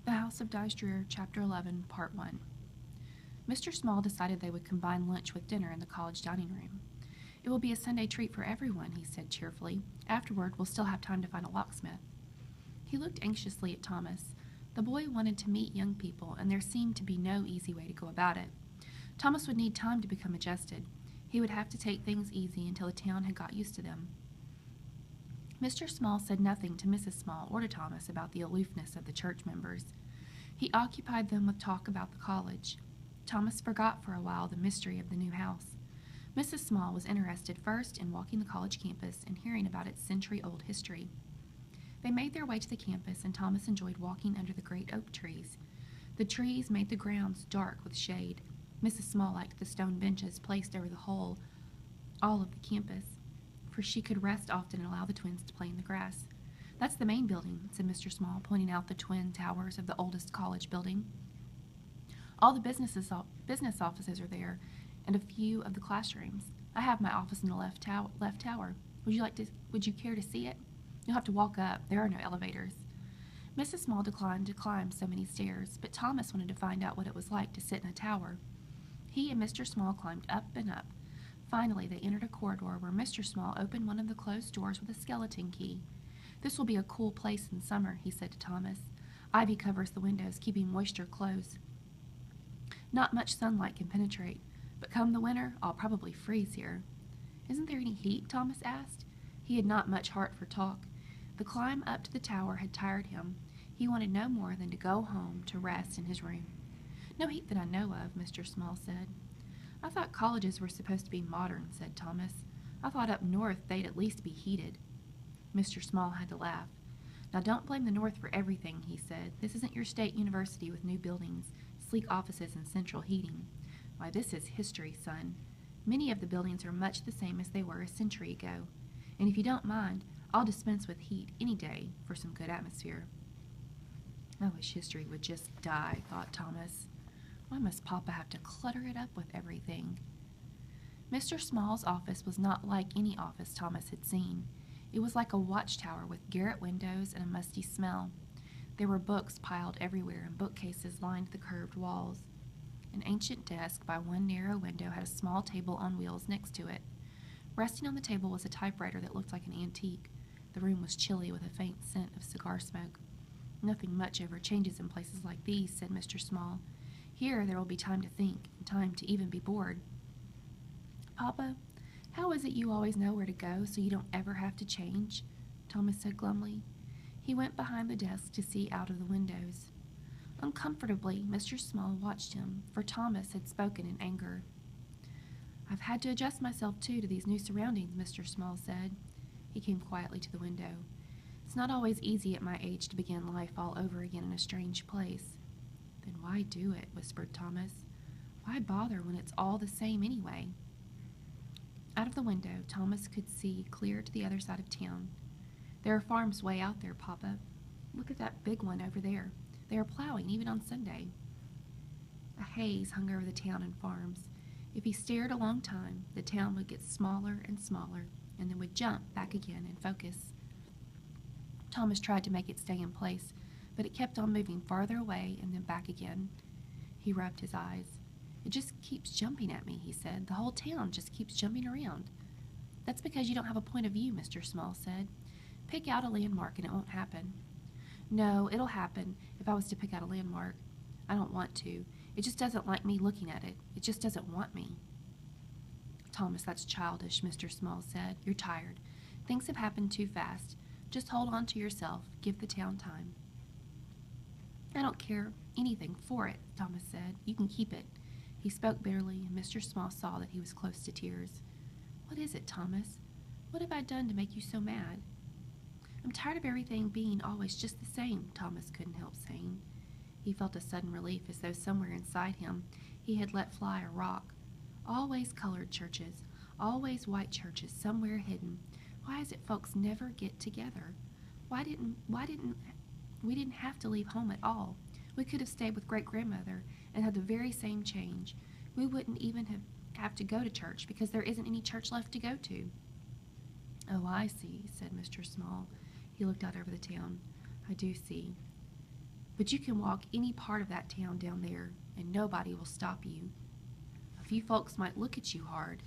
The House of Drear, Chapter 11, Part 1. Mr. Small decided they would combine lunch with dinner in the college dining room. "It will be a Sunday treat for everyone," he said cheerfully. "Afterward, we'll still have time to find a locksmith." He looked anxiously at Thomas. The boy wanted to meet young people, and there seemed to be no easy way to go about it. Thomas would need time to become adjusted. He would have to take things easy until the town had got used to them. Mr. Small said nothing to Mrs. Small or to Thomas about the aloofness of the church members. He occupied them with talk about the college. Thomas forgot for a while the mystery of the new house. Mrs. Small was interested first in walking the college campus and hearing about its century-old history. They made their way to the campus, and Thomas enjoyed walking under the great oak trees. The trees made the grounds dark with shade. Mrs. Small liked the stone benches placed over all of the campus, for she could rest often and allow the twins to play in the grass. "That's the main building," said Mr. Small, pointing out the twin towers of the oldest college building. "All the business offices are there, and a few of the classrooms. I have my office in the left tower. Would you care to see it? You'll have to walk up. There are no elevators." Mrs. Small declined to climb so many stairs, but Thomas wanted to find out what it was like to sit in a tower. He and Mr. Small climbed up and up. Finally, they entered a corridor where Mr. Small opened one of the closed doors with a skeleton key. "This will be a cool place in summer," he said to Thomas. "Ivy covers the windows, keeping moisture close. Not much sunlight can penetrate, but come the winter, I'll probably freeze here." "Isn't there any heat?" Thomas asked. He had not much heart for talk. The climb up to the tower had tired him. He wanted no more than to go home to rest in his room. "No heat that I know of," Mr. Small said. "I thought colleges were supposed to be modern," said Thomas. "I thought up north they'd at least be heated." Mr. Small had to laugh. "Now don't blame the North for everything," he said. "This isn't your state university with new buildings, sleek offices, and central heating. Why, this is history, son. Many of the buildings are much the same as they were a century ago. And if you don't mind, I'll dispense with heat any day for some good atmosphere." "I wish history would just die," thought Thomas. "Why must Papa have to clutter it up with everything?" Mr. Small's office was not like any office Thomas had seen. It was like a watchtower with garret windows and a musty smell. There were books piled everywhere, and bookcases lined the curved walls. An ancient desk by one narrow window had a small table on wheels next to it. Resting on the table was a typewriter that looked like an antique. The room was chilly with a faint scent of cigar smoke. "Nothing much ever changes in places like these," said Mr. Small. "Here there will be time to think, and time to even be bored." "Papa, how is it you always know where to go so you don't ever have to change?" Thomas said glumly. He went behind the desk to see out of the windows. Uncomfortably, Mr. Small watched him, for Thomas had spoken in anger. "I've had to adjust myself, too, to these new surroundings," Mr. Small said. He came quietly to the window. "It's not always easy at my age to begin life all over again in a strange place." "Then why do it?" whispered Thomas. "Why bother when it's all the same anyway?" Out of the window, Thomas could see clear to the other side of town. "There are farms way out there, Papa. Look at that big one over there. They are plowing even on Sunday." A haze hung over the town and farms. If he stared a long time, the town would get smaller and smaller, and then would jump back again and focus. Thomas tried to make it stay in place, but it kept on moving farther away and then back again. He rubbed his eyes. "It just keeps jumping at me," he said. "The whole town just keeps jumping around." "That's because you don't have a point of view," Mr. Small said. "Pick out a landmark and it won't happen." "No, it'll happen if I was to pick out a landmark. I don't want to. It just doesn't like me looking at it. It just doesn't want me." "Thomas, that's childish," Mr. Small said. "You're tired. Things have happened too fast. Just hold on to yourself. Give the town time." "I don't care anything for it," Thomas said. "You can keep it." He spoke bitterly, and Mr. Small saw that he was close to tears. "What is it, Thomas? What have I done to make you so mad?" "I'm tired of everything being always just the same," Thomas couldn't help saying. He felt a sudden relief, as though somewhere inside him he had let fly a rock. Always colored churches, always white churches, somewhere hidden. Why is it folks never get together? Why didn't we didn't have to leave home at all? We could have stayed with great-grandmother and had the very same change. We wouldn't even have to go to church because there isn't any church left to go to." "Oh, I see," said Mr. Small. He looked out over the town. "I do see. But you can walk any part of that town down there, and nobody will stop you. A few folks might look at you hard,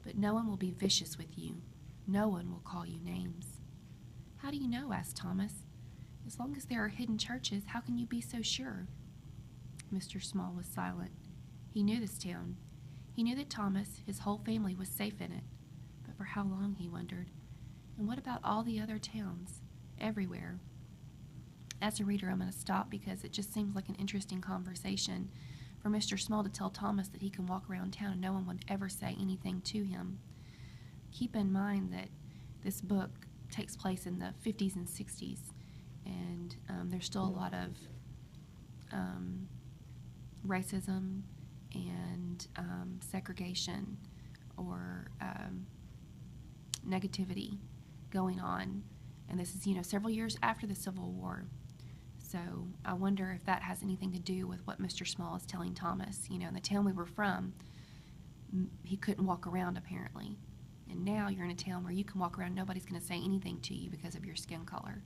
but no one will be vicious with you. No one will call you names." "How do you know?" asked Thomas. "As long as there are hidden churches, how can you be so sure?" Mr. Small was silent. He knew this town. He knew that Thomas, his whole family, was safe in it. But for how long, he wondered. And what about all the other towns? Everywhere. As a reader, I'm going to stop because it just seems like an interesting conversation for Mr. Small to tell Thomas that he can walk around town and no one would ever say anything to him. Keep in mind that this book takes place in the 50s and 60s, and there's still a lot of racism and segregation or negativity going on. And this is, several years after the Civil War. So I wonder if that has anything to do with what Mr. Small is telling Thomas. In the town we were from, he couldn't walk around apparently. And now you're in a town where you can walk around, nobody's going to say anything to you because of your skin color.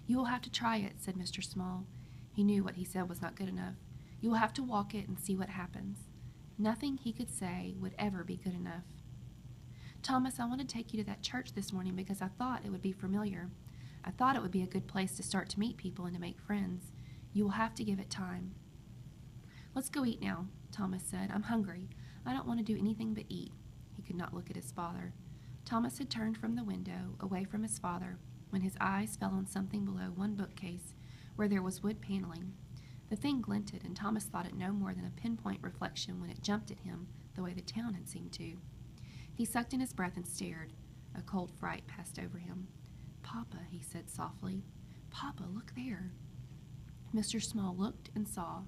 "You will have to try it," said Mr. Small. He knew what he said was not good enough. "You will have to walk it and see what happens." Nothing he could say would ever be good enough. "Thomas, I want to take you to that church this morning because I thought it would be familiar. I thought it would be a good place to start to meet people and to make friends. You will have to give it time." "Let's go eat now," Thomas said. "I'm hungry. I don't want to do anything but eat." He could not look at his father. Thomas had turned from the window, away from his father, when his eyes fell on something below one bookcase where there was wood paneling. The thing glinted, and Thomas thought it no more than a pinpoint reflection when it jumped at him the way the town had seemed to. He sucked in his breath and stared. A cold fright passed over him. "Papa," he said softly. "Papa, look there." Mr. Small looked and saw.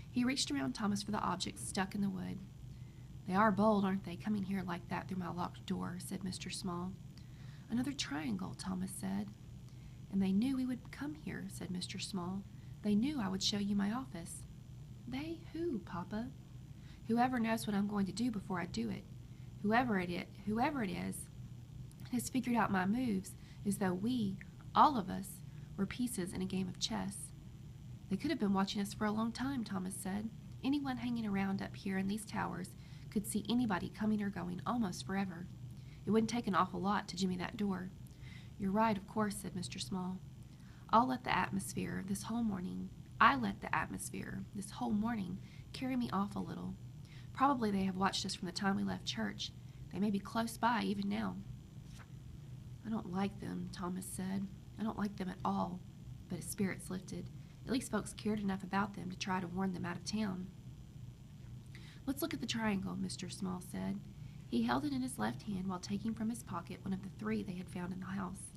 He reached around Thomas for the objects stuck in the wood. "They are bold, aren't they, coming here like that through my locked door," said Mr. Small. "Another triangle," Thomas said. "And they knew we would come here," said Mr. Small. "They knew I would show you my office." "They who, Papa?" "Whoever knows what I'm going to do before I do it. Whoever it is, has figured out my moves as though we, all of us, were pieces in a game of chess." "They could have been watching us for a long time," Thomas said. "Anyone hanging around up here in these towers could see anybody coming or going almost forever. It wouldn't take an awful lot to jimmy that door." "You're right, of course," said Mr. Small. I let the atmosphere this whole morning carry me off a little. Probably they have watched us from the time we left church. They may be close by even now." "I don't like them," Thomas said. "I don't like them at all." But his spirits lifted. At least folks cared enough about them to try to warn them out of town. "Let's look at the triangle," Mr. Small said. He held it in his left hand while taking from his pocket one of the three they had found in the house.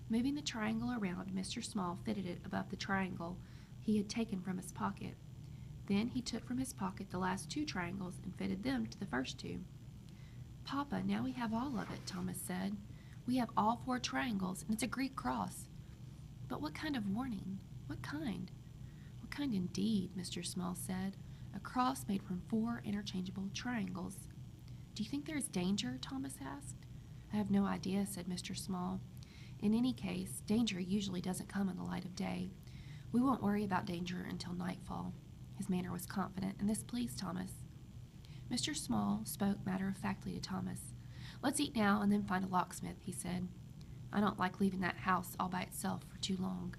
Moving the triangle around, Mr. Small fitted it above the triangle he had taken from his pocket. Then he took from his pocket the last two triangles and fitted them to the first two. "Papa, now we have all of it," Thomas said. "We have all four triangles, and it's a Greek cross." "But what kind of warning? What kind?" "What kind indeed," Mr. Small said. "A cross made from four interchangeable triangles." "Do you think there is danger?" Thomas asked. "I have no idea," said Mr. Small. "In any case, danger usually doesn't come in the light of day. We won't worry about danger until nightfall." His manner was confident, and this pleased Thomas. Mr. Small spoke matter-of-factly to Thomas. "Let's eat now and then find a locksmith," he said. "I don't like leaving that house all by itself for too long."